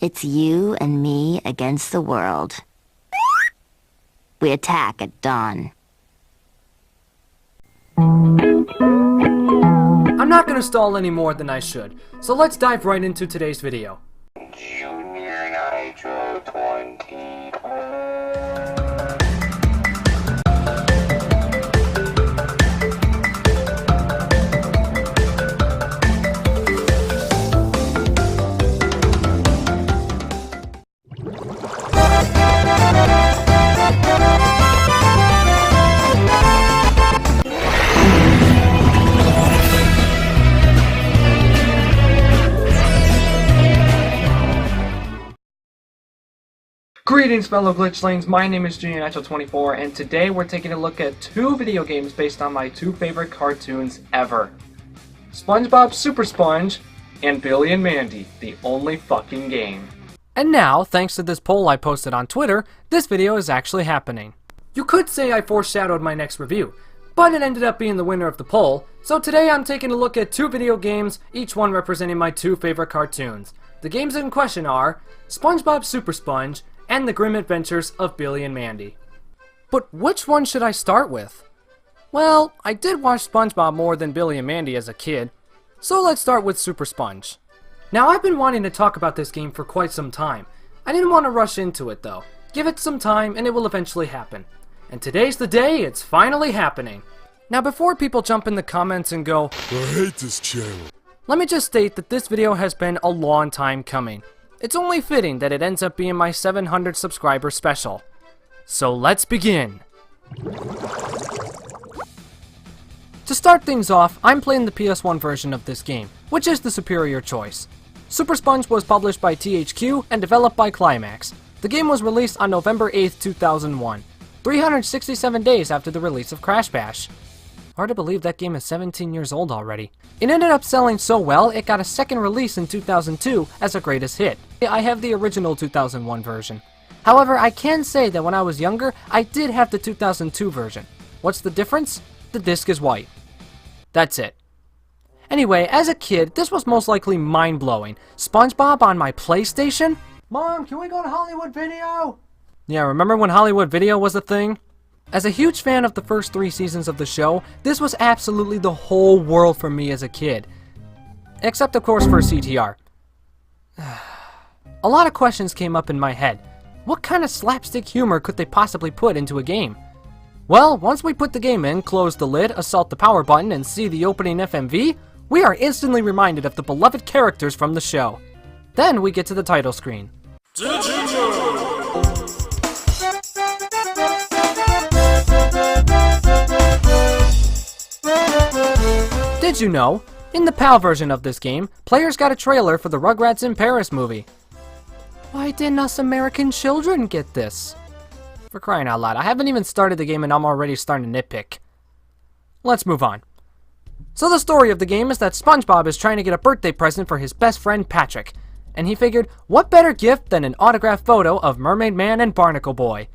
It's you and me against the world. We attack at dawn. I'm not gonna stall any more than I should, so let's dive right into today's video. JuniorNitro 2020. Greetings fellow glitchlings, my name is JuniorNitro and today we're taking a look at two video games based on my two favorite cartoons ever. SpongeBob SuperSponge and Billy and Mandy, the only fucking game. And now, thanks to this poll I posted on Twitter, this video is actually happening. You could say I foreshadowed my next review, but it ended up being the winner of the poll, so today I'm taking a look at two video games, each one representing my two favorite cartoons. The games in question are SpongeBob SuperSponge and The Grim Adventures of Billy and Mandy. But which one should I start with? Well, I did watch SpongeBob more than Billy and Mandy as a kid, so let's start with Super Sponge. Now I've been wanting to talk about this game for quite some time. I didn't want to rush into it though. Give it some time and it will eventually happen. And today's the day it's finally happening. Now before people jump in the comments and go, I hate this channel, let me just state that this video has been a long time coming. It's only fitting that it ends up being my 700 subscriber special. So let's begin! To start things off, I'm playing the PS1 version of this game, which is the superior choice. Super Sponge was published by THQ and developed by Climax. The game was released on November 8th, 2001, 367 days after the release of Crash Bash. Hard to believe that game is 17 years old already. It ended up selling so well, it got a second release in 2002 as a greatest hit. I have the original 2001 version. However, I can say that when I was younger, I did have the 2002 version. What's the difference? The disc is white. That's it. Anyway, as a kid, this was most likely mind-blowing. SpongeBob on my PlayStation? Mom, can we go to Hollywood Video? Yeah, remember when Hollywood Video was a thing? As a huge fan of the first 3 seasons of the show, this was absolutely the whole world for me as a kid. Except of course for CTR. A lot of questions came up in my head. What kind of slapstick humor could they possibly put into a game? Well, once we put the game in, close the lid, assault the power button, and see the opening FMV, we are instantly reminded of the beloved characters from the show. Then we get to the title screen. Did you know? In the PAL version of this game, players got a trailer for the Rugrats in Paris movie. Why didn't us American children get this? For crying out loud, I haven't even started the game and I'm already starting to nitpick. Let's move on. So the story of the game is that SpongeBob is trying to get a birthday present for his best friend Patrick. And he figured, what better gift than an autographed photo of Mermaid Man and Barnacle Boy?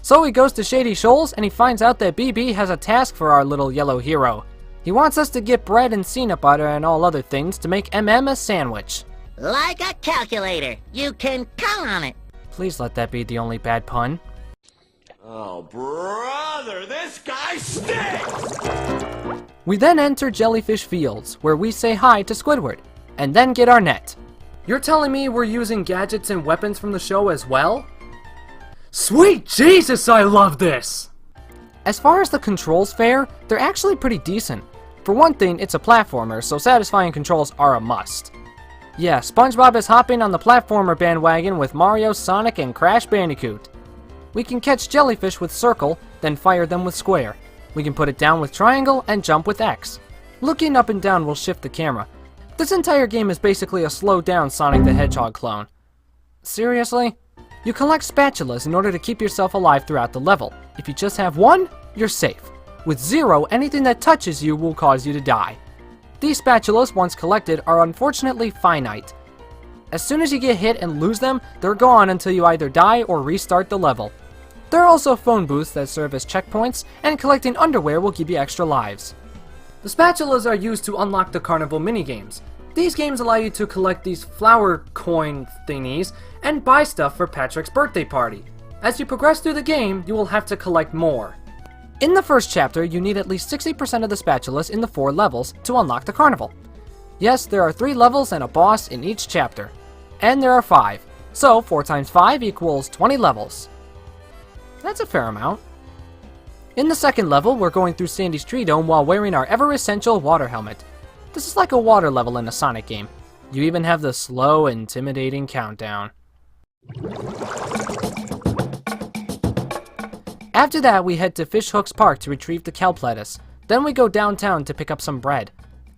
So he goes to Shady Shoals and he finds out that BB has a task for our little yellow hero. He wants us to get bread and peanut butter and all other things to make MM a sandwich. Like a calculator. You can count on it. Please let that be the only bad pun. Oh, brother, this guy stinks! We then enter Jellyfish Fields, where we say hi to Squidward, and then get our net. You're telling me we're using gadgets and weapons from the show as well? Sweet Jesus, I love this! As far as the controls fare, they're actually pretty decent. For one thing, it's a platformer, so satisfying controls are a must. Yeah, SpongeBob is hopping on the platformer bandwagon with Mario, Sonic, and Crash Bandicoot. We can catch jellyfish with circle, then fire them with square. We can put it down with triangle and jump with X. Looking up and down will shift the camera. This entire game is basically a slowed down Sonic the Hedgehog clone. Seriously? You collect spatulas in order to keep yourself alive throughout the level. If you just have one, you're safe. With 0, anything that touches you will cause you to die. These spatulas, once collected, are unfortunately finite. As soon as you get hit and lose them, they're gone until you either die or restart the level. There are also phone booths that serve as checkpoints, and collecting underwear will give you extra lives. The spatulas are used to unlock the carnival minigames. These games allow you to collect these flower coin thingies and buy stuff for Patrick's birthday party. As you progress through the game, you will have to collect more. In the first chapter, you need at least 60% of the spatulas in the 4 levels to unlock the carnival. Yes, there are 3 levels and a boss in each chapter. And there are 5. So 4 times 5 equals 20 levels. That's a fair amount. In the second level, we're going through Sandy's tree dome while wearing our ever-essential water helmet. This is like a water level in a Sonic game. You even have the slow, intimidating countdown. After that, we head to Fish Hooks Park to retrieve the kelp lettuce. Then we go downtown to pick up some bread.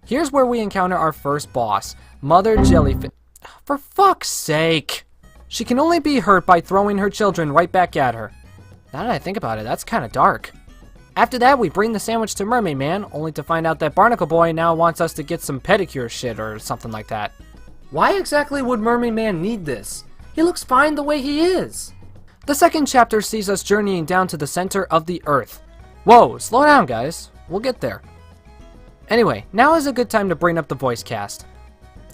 Here's where we encounter our first boss, Mother Jellyfish. For fuck's sake! She can only be hurt by throwing her children right back at her. Now that I think about it, that's kinda dark. After that, we bring the sandwich to Mermaid Man, only to find out that Barnacle Boy now wants us to get some pedicure shit or something like that. Why exactly would Mermaid Man need this? He looks fine the way he is. The second chapter sees us journeying down to the center of the Earth. Whoa, slow down guys, we'll get there. Anyway, now is a good time to bring up the voice cast.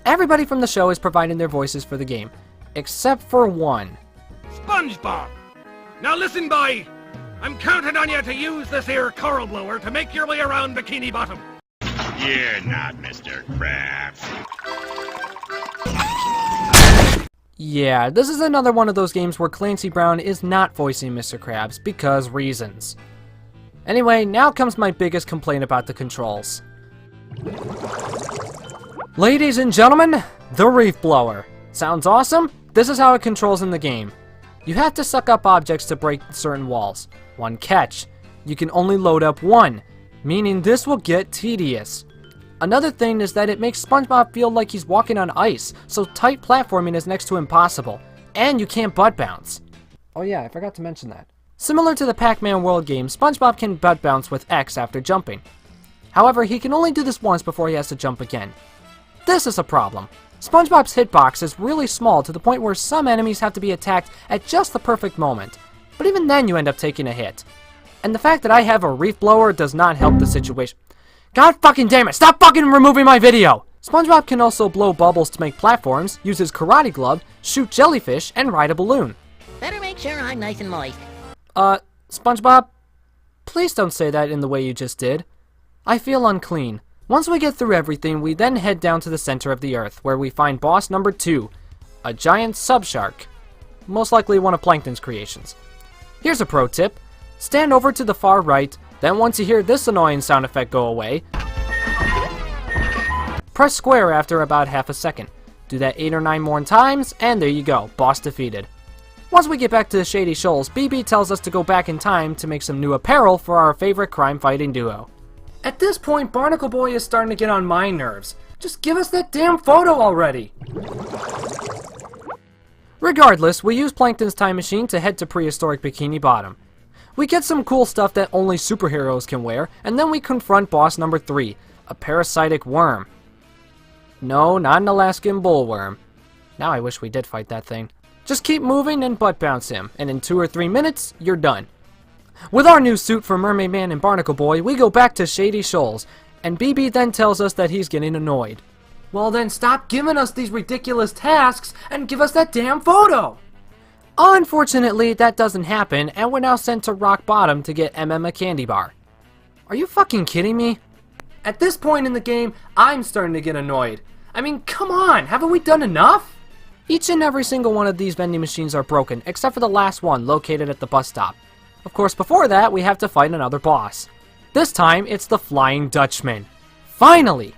Everybody from the show is providing their voices for the game, except for one. SpongeBob! Now listen, boy! I'm counting on you to use this here coral blower to make your way around Bikini Bottom. You're not Mr. Krabs. Yeah, this is another one of those games where Clancy Brown is not voicing Mr. Krabs because reasons. Anyway, now comes my biggest complaint about the controls. Ladies and gentlemen, the Reef Blower. Sounds awesome? This is how it controls in the game. You have to suck up objects to break certain walls. One catch. You can only load up one, meaning this will get tedious. Another thing is that it makes SpongeBob feel like he's walking on ice, so tight platforming is next to impossible. And you can't butt bounce. Oh yeah, I forgot to mention that. Similar to the Pac-Man World game, SpongeBob can butt bounce with X after jumping. However, he can only do this once before he has to jump again. This is a problem. SpongeBob's hitbox is really small to the point where some enemies have to be attacked at just the perfect moment. But even then you end up taking a hit. And the fact that I have a reef blower does not help the situation. God fucking damn it, stop fucking removing my video! SpongeBob can also blow bubbles to make platforms, use his karate glove, shoot jellyfish, and ride a balloon. Better make sure I'm nice and moist. SpongeBob? Please don't say that in the way you just did. I feel unclean. Once we get through everything, we then head down to the center of the Earth, where we find boss number 2, a giant subshark. Most likely one of Plankton's creations. Here's a pro tip. Stand over to the far right, then once you hear this annoying sound effect go away, press square after about half a second. Do that 8 or 9 more times, and there you go, boss defeated. Once we get back to the Shady Shoals, BB tells us to go back in time to make some new apparel for our favorite crime-fighting duo. At this point, Barnacle Boy is starting to get on my nerves. Just give us that damn photo already! Regardless, we use Plankton's time machine to head to prehistoric Bikini Bottom. We get some cool stuff that only superheroes can wear, and then we confront boss number 3, a parasitic worm. No, not an Alaskan bullworm. Now I wish we did fight that thing. Just keep moving and butt bounce him, and in 2 or 3 minutes, you're done. With our new suit for Mermaid Man and Barnacle Boy, we go back to Shady Shoals, and BB then tells us that he's getting annoyed. Well then stop giving us these ridiculous tasks and give us that damn photo! Unfortunately, that doesn't happen, and we're now sent to Rock Bottom to get MM a candy bar. Are you fucking kidding me? At this point in the game, I'm starting to get annoyed. I mean, come on, haven't we done enough? Each and every single one of these vending machines are broken, except for the last one located at the bus stop. Of course, before that, we have to fight another boss. This time, it's the Flying Dutchman. Finally!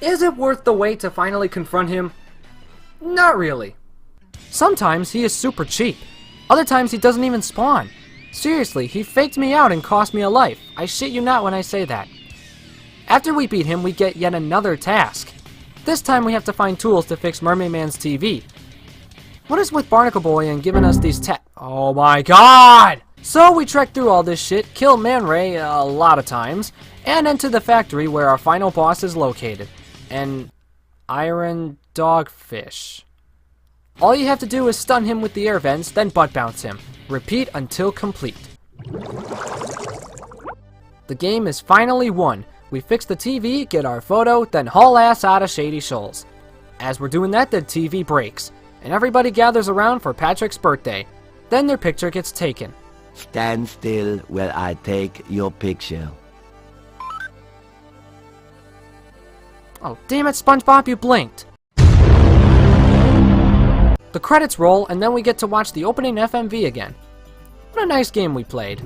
Is it worth the wait to finally confront him? Not really. Sometimes he is super cheap. Other times he doesn't even spawn. Seriously, he faked me out and cost me a life. I shit you not when I say that. After we beat him, we get yet another task. This time we have to find tools to fix Mermaid Man's TV. What is with Barnacle Boy and giving us these Oh my god! So we trek through all this shit, kill Man Ray a lot of times, and enter the factory where our final boss is located. An iron dogfish. All you have to do is stun him with the air vents, then butt bounce him. Repeat until complete. The game is finally won. We fix the TV, get our photo, then haul ass out of Shady Shoals. As we're doing that, the TV breaks, and everybody gathers around for Patrick's birthday. Then their picture gets taken. Stand still while I take your picture. Oh, damn it, SpongeBob, you blinked. The credits roll, and then we get to watch the opening FMV again. What a nice game we played.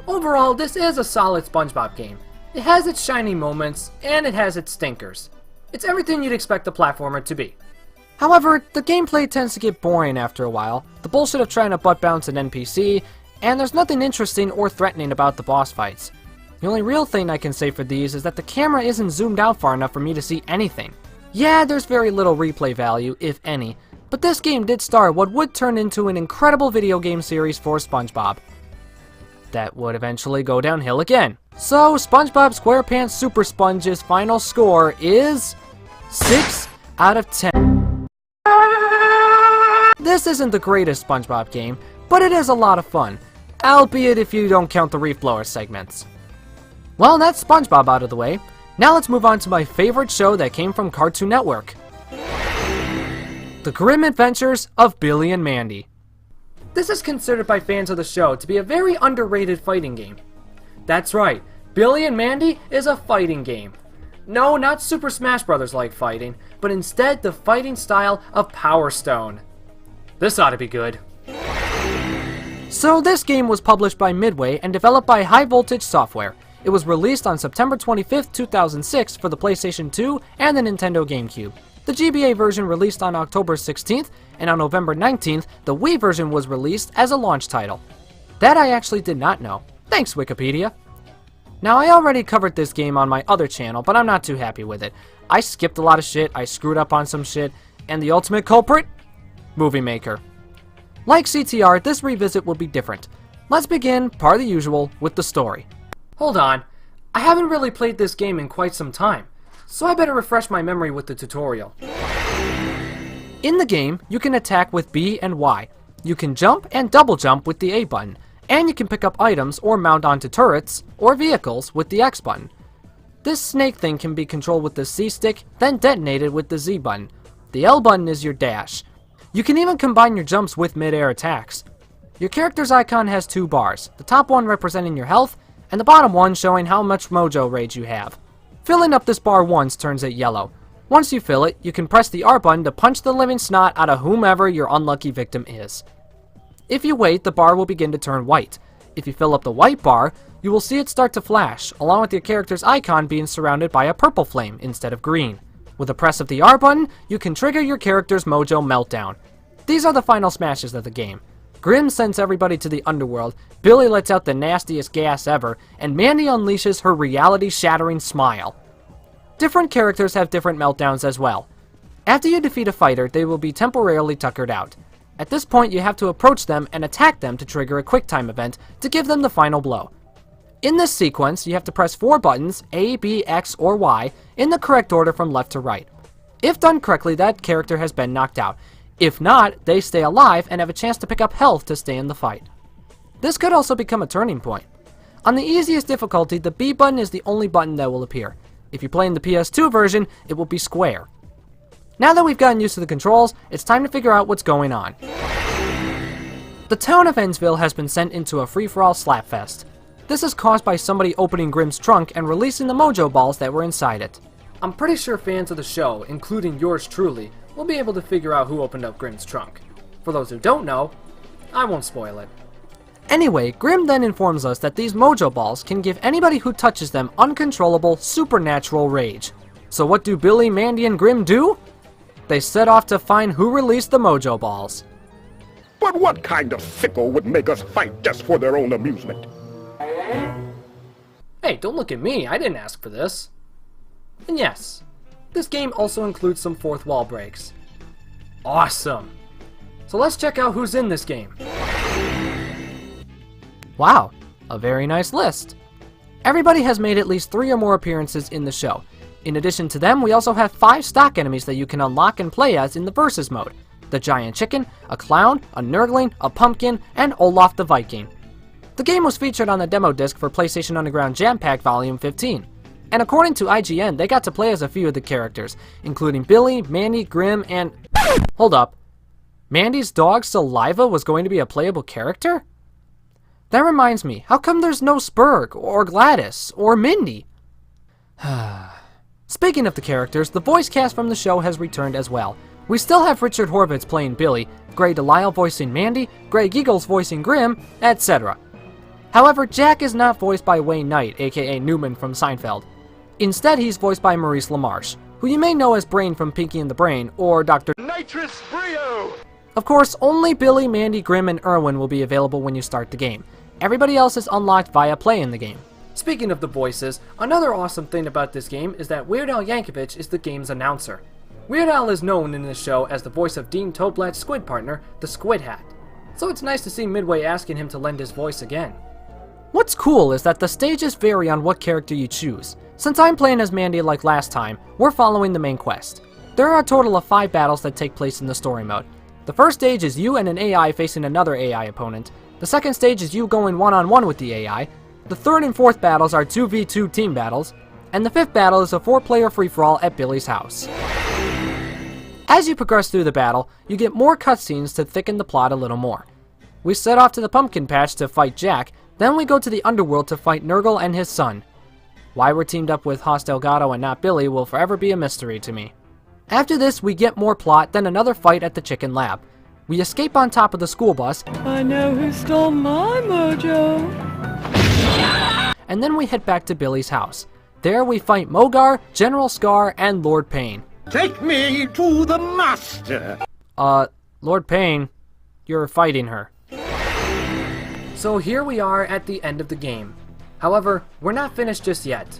Overall, this is a solid SpongeBob game. It has its shiny moments, and it has its stinkers. It's everything you'd expect a platformer to be. However, the gameplay tends to get boring after a while, the bullshit of trying to butt bounce an NPC, and there's nothing interesting or threatening about the boss fights. The only real thing I can say for these is that the camera isn't zoomed out far enough for me to see anything. Yeah, there's very little replay value, if any, but this game did star what would turn into an incredible video game series for SpongeBob. That would eventually go downhill again. So, SpongeBob SquarePants SuperSponge's final score is 6 out of 10. This isn't the greatest SpongeBob game, but it is a lot of fun, albeit if you don't count the Reef Blower segments. Well, that's SpongeBob out of the way. Now let's move on to my favorite show that came from Cartoon Network. The Grim Adventures of Billy and Mandy. This is considered by fans of the show to be a very underrated fighting game. That's right, Billy and Mandy is a fighting game. No, not Super Smash Bros. Like fighting, but instead the fighting style of Power Stone. This ought to be good. So this game was published by Midway and developed by High Voltage Software. It was released on September 25th, 2006 for the PlayStation 2 and the Nintendo GameCube. The GBA version released on October 16th, and on November 19th, the Wii version was released as a launch title. That I actually did not know. Thanks, Wikipedia. Now, I already covered this game on my other channel, but I'm not too happy with it. I skipped a lot of shit, I screwed up on some shit, and the ultimate culprit? Movie Maker. Like CTR, this revisit will be different. Let's begin, per the usual, with the story. Hold on, I haven't really played this game in quite some time, so I better refresh my memory with the tutorial. In the game, you can attack with B and Y. You can jump and double jump with the A button, and you can pick up items or mount onto turrets or vehicles with the X button. This snake thing can be controlled with the C stick, then detonated with the Z button. The L button is your dash. You can even combine your jumps with mid-air attacks. Your character's icon has two bars, the top one representing your health, and the bottom one showing how much mojo rage you have. Filling up this bar once turns it yellow. Once you fill it, you can press the R button to punch the living snot out of whomever your unlucky victim is. If you wait, the bar will begin to turn white. If you fill up the white bar, you will see it start to flash, along with your character's icon being surrounded by a purple flame instead of green. With a press of the R button, you can trigger your character's mojo meltdown. These are the final smashes of the game. Grim sends everybody to the underworld, Billy lets out the nastiest gas ever, and Mandy unleashes her reality-shattering smile. Different characters have different meltdowns as well. After you defeat a fighter, they will be temporarily tuckered out. At this point, you have to approach them and attack them to trigger a QuickTime event to give them the final blow. In this sequence, you have to press 4 buttons, A, B, X, or Y, in the correct order from left to right. If done correctly, that character has been knocked out. If not, they stay alive and have a chance to pick up health to stay in the fight. This could also become a turning point. On the easiest difficulty, the B button is the only button that will appear. If you're playing the PS2 version, it will be square. Now that we've gotten used to the controls, it's time to figure out what's going on. The town of Ennsville has been sent into a free-for-all slapfest. This is caused by somebody opening Grimm's trunk and releasing the mojo balls that were inside it. I'm pretty sure fans of the show, including yours truly, will be able to figure out who opened up Grimm's trunk. For those who don't know, I won't spoil it. Anyway, Grimm then informs us that these mojo balls can give anybody who touches them uncontrollable, supernatural rage. So what do Billy, Mandy, and Grimm do? They set off to find who released the mojo balls. But what kind of sicko would make us fight just for their own amusement? Hey, don't look at me, I didn't ask for this. And yes, this game also includes some fourth wall breaks. Awesome! So let's check out who's in this game. Wow, a very nice list. Everybody has made at least 3 or more appearances in the show. In addition to them, we also have 5 stock enemies that you can unlock and play as in the Versus mode. The Giant Chicken, a Clown, a Nurgling, a Pumpkin, and Olaf the Viking. The game was featured on the demo disc for PlayStation Underground Jam Pack Volume 15. And according to IGN, they got to play as a few of the characters, including Billy, Mandy, Grim, and... Hold up. Mandy's dog, Saliva, was going to be a playable character? That reminds me, how come there's no Spurg, or Gladys, or Mindy? Speaking of the characters, the voice cast from the show has returned as well. We still have Richard Horvitz playing Billy, Grey DeLisle voicing Mandy, Greg Eagles voicing Grim, etc. However, Jack is not voiced by Wayne Knight, aka Newman from Seinfeld. Instead, he's voiced by Maurice LaMarche, who you may know as Brain from Pinky and the Brain, or Dr. Nitrous Brio! Of course, only Billy, Mandy, Grim, and Irwin will be available when you start the game. Everybody else is unlocked via play in the game. Speaking of the voices, another awesome thing about this game is that Weird Al Yankovic is the game's announcer. Weird Al is known in this show as the voice of Dean Toblat's squid partner, the Squid Hat. So it's nice to see Midway asking him to lend his voice again. What's cool is that the stages vary on what character you choose. Since I'm playing as Mandy like last time, we're following the main quest. There are a total of 5 battles that take place in the story mode. The first stage is you and an AI facing another AI opponent. The second stage is you going one-on-one with the AI. The third and fourth battles are 2v2 team battles. And the fifth battle is a 4-player free-for-all at Billy's house. As you progress through the battle, you get more cutscenes to thicken the plot a little more. We set off to the pumpkin patch to fight Jack, then we go to the underworld to fight Nurgle and his son. Why we're teamed up with Hoss Delgado and not Billy will forever be a mystery to me. After this, we get more plot, then another fight at the chicken lab. We escape on top of the school bus. I know who stole my mojo. And then we head back to Billy's house. There we fight Mogar, General Scar, and Lord Payne. Take me to the master! Lord Payne, you're fighting her. So here we are at the end of the game. However, we're not finished just yet.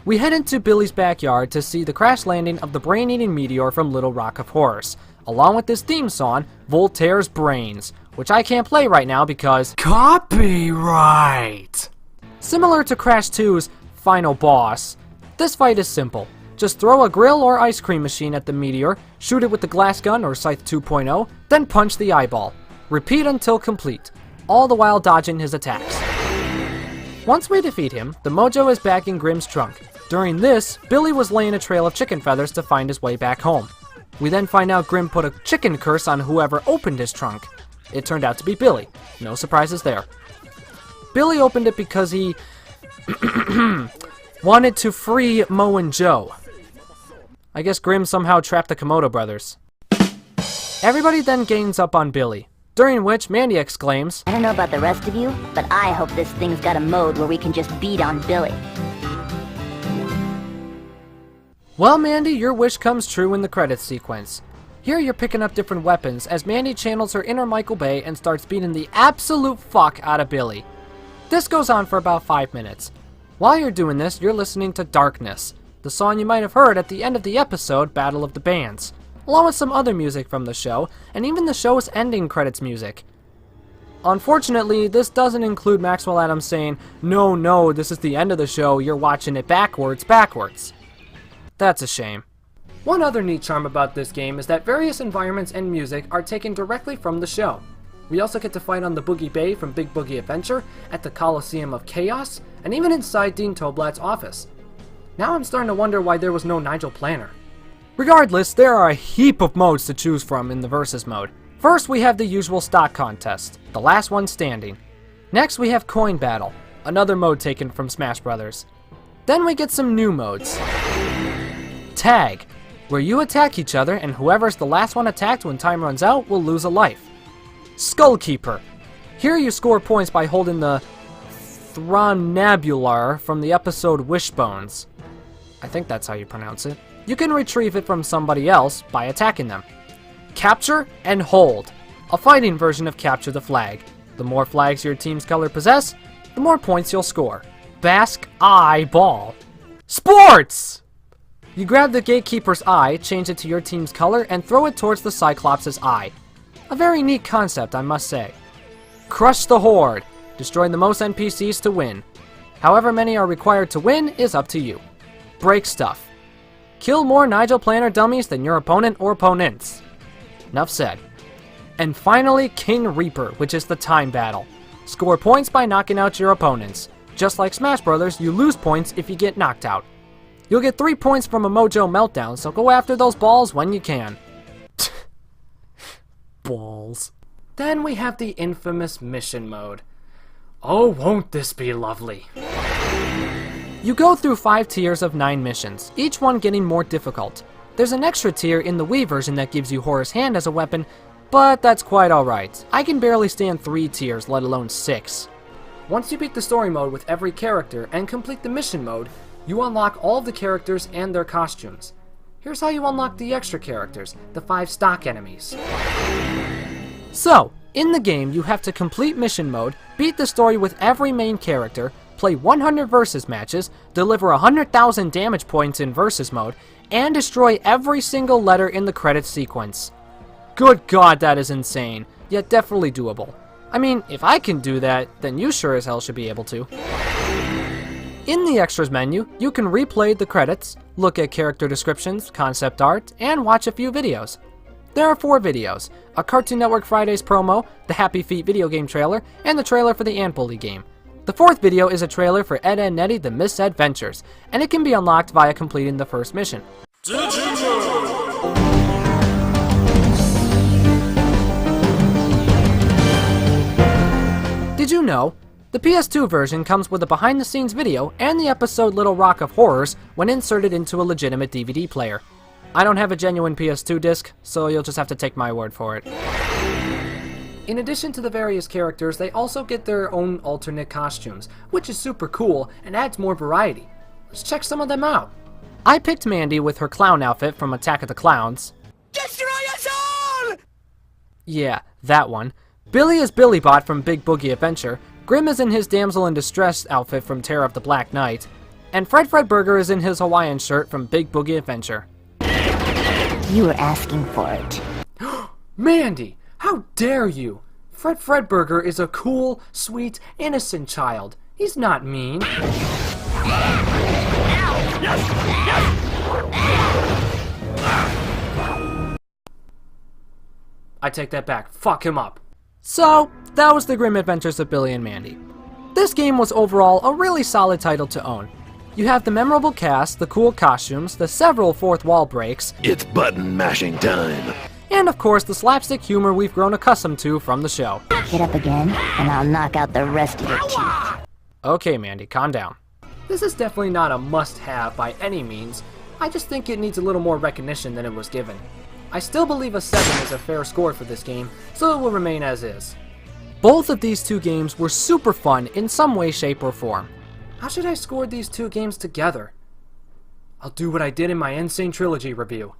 We head into Billy's backyard to see the crash landing of the brain-eating meteor from Little Rock of Horrors, along with this theme song, Voltaire's Brains, which I can't play right now because copyright! Similar to Crash 2's final boss, this fight is simple. Just throw a grill or ice cream machine at the meteor, shoot it with the glass gun or Scythe 2.0, then punch the eyeball. Repeat until complete, all the while dodging his attacks. Once we defeat him, the mojo is back in Grim's trunk. During this, Billy was laying a trail of chicken feathers to find his way back home. We then find out Grim put a chicken curse on whoever opened his trunk. It turned out to be Billy. No surprises there. Billy opened it because he wanted to free Mo and Joe. I guess Grim somehow trapped the Komodo brothers. Everybody then gangs up on Billy, during which Mandy exclaims, I don't know about the rest of you, but I hope this thing's got a mode where we can just beat on Billy. well, Mandy, your wish comes true in the credits sequence. Here you're picking up different weapons as Mandy channels her inner Michael Bay and starts beating the absolute fuck out of Billy. This goes on for about 5 minutes. While you're doing this, you're listening to Darkness, the song you might have heard at the end of the episode Battle of the Bands, along with some other music from the show, and even the show's ending credits music. Unfortunately, this doesn't include Maxwell Adams saying, no, this is the end of the show, you're watching it backwards. That's a shame. One other neat charm about this game is that various environments and music are taken directly from the show. We also get to fight on the Boogie Bay from Big Boogie Adventure, at the Coliseum of Chaos, and even inside Dean Toblat's office. Now I'm starting to wonder why there was no Nigel Planner. Regardless, there are a heap of modes to choose from in the Versus mode. First, we have the usual stock contest, the last one standing. Next, we have Coin Battle, another mode taken from Smash Brothers. Then we get some new modes. Tag, where you attack each other and whoever's the last one attacked when time runs out will lose a life. Skull Keeper, here you score points by holding the Thronabular from the episode Wishbones. I think that's how you pronounce it. You can retrieve it from somebody else by attacking them. Capture and Hold, a fighting version of Capture the Flag. The more flags your team's color possess, the more points you'll score. Bask Eye Ball. Sports! You grab the Gatekeeper's eye, change it to your team's color, and throw it towards the Cyclops' eye. A very neat concept, I must say. Crush the Horde. Destroy the most NPCs to win. However many are required to win is up to you. Break Stuff. Kill more Nigel Planner dummies than your opponent or opponents. Enough said. And finally, King Reaper, which is the time battle. Score points by knocking out your opponents. Just like Smash Brothers, you lose points if you get knocked out. You'll get 3 points from a Mojo Meltdown, so go after those balls when you can. Balls. Then we have the infamous mission mode. Oh, won't this be lovely? You go through 5 tiers of 9 missions, each one getting more difficult. There's an extra tier in the Wii version that gives you Horror's Hand as a weapon, but that's quite alright. I can barely stand 3 tiers, let alone 6. Once you beat the story mode with every character and complete the mission mode, you unlock all of the characters and their costumes. Here's how you unlock the extra characters, the 5 stock enemies. So, in the game you have to complete mission mode, beat the story with every main character, play 100 versus matches, deliver 100,000 damage points in versus mode, and destroy every single letter in the credits sequence. Good God, that is insane, yet definitely doable. I mean, if I can do that, then you sure as hell should be able to. In the extras menu, you can replay the credits, look at character descriptions, concept art, and watch a few videos. There are 4 videos, a Cartoon Network Fridays promo, the Happy Feet video game trailer, and the trailer for the Ant Bully game. The 4th video is a trailer for Ed, Edd n Eddy The Misadventures, and it can be unlocked via completing the first mission. Did you know? The PS2 version comes with a behind-the-scenes video and the episode Little Rock of Horrors when inserted into a legitimate DVD player. I don't have a genuine PS2 disc, so you'll just have to take my word for it. In addition to the various characters, they also get their own alternate costumes, which is super cool and adds more variety. Let's check some of them out. I picked Mandy with her clown outfit from Attack of the Clowns. Destroy us all! Yeah, that one. Billy is Billy Bot from Big Boogie Adventure, Grim is in his Damsel in Distress outfit from Terror of the Black Knight, and Fred Burger is in his Hawaiian shirt from Big Boogie Adventure. You were asking for it. Mandy, how dare you? Fred Burger is a cool, sweet, innocent child. He's not mean. I take that back. Fuck him up. So, that was the Grim Adventures of Billy and Mandy. This game was overall a really solid title to own. You have the memorable cast, the cool costumes, the several fourth wall breaks, It's button mashing time. and of course the slapstick humor we've grown accustomed to from the show. Get up again, and I'll knock out the rest of your teeth. Okay, Mandy, calm down. This is definitely not a must-have by any means. I just think it needs a little more recognition than it was given. I still believe a 7 is a fair score for this game, so it will remain as is. Both of these 2 games were super fun in some way, shape, or form. How should I score these 2 games together? I'll do what I did in my Insane Trilogy review.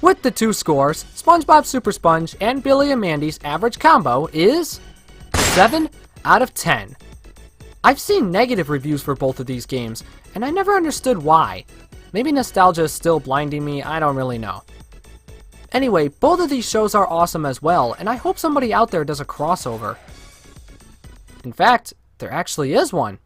With the 2 scores, SpongeBob SuperSponge and Billy and Mandy's average combo is 7 out of 10. I've seen negative reviews for both of these games, and I never understood why. Maybe nostalgia is still blinding me, I don't really know. Anyway, both of these shows are awesome as well, and I hope somebody out there does a crossover. In fact, there actually is one.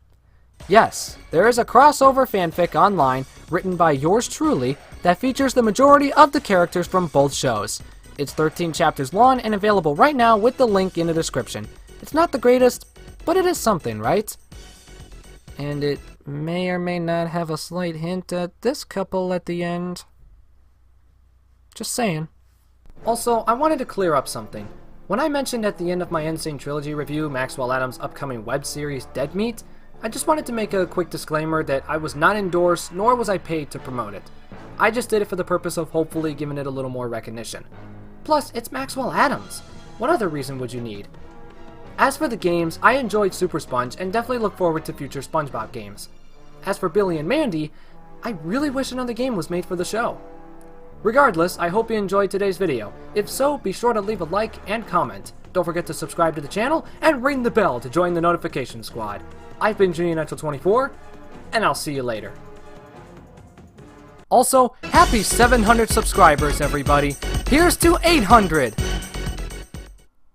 Yes, there is a crossover fanfic online written by yours truly that features the majority of the characters from both shows. It's 13 chapters long and available right now with the link in the description. It's not the greatest, but it is something, right? And it may or may not have a slight hint at this couple at the end. Just saying. Also, I wanted to clear up something. When I mentioned at the end of my Insane Trilogy review Maxwell Adams' upcoming web series Dead Meat, I just wanted to make a quick disclaimer that I was not endorsed nor was I paid to promote it. I just did it for the purpose of hopefully giving it a little more recognition. Plus, it's Maxwell Adams. What other reason would you need? As for the games, I enjoyed Super Sponge and definitely look forward to future SpongeBob games. As for Billy and Mandy, I really wish another game was made for the show. Regardless, I hope you enjoyed today's video. If so, be sure to leave a like and comment. Don't forget to subscribe to the channel and ring the bell to join the notification squad. I've been JuniorNitro24, and I'll see you later. Also, happy 700 subscribers, everybody. Here's to 800!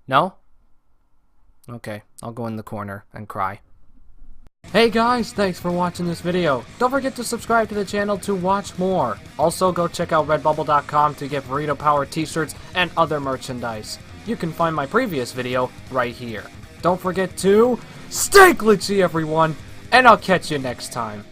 No? Okay, I'll go in the corner and cry. Hey guys, thanks for watching this video. Don't forget to subscribe to the channel to watch more. Also, go check out redbubble.com to get Burrito Power t-shirts and other merchandise. You can find my previous video right here. Don't forget to stay glitchy, everyone, and I'll catch you next time.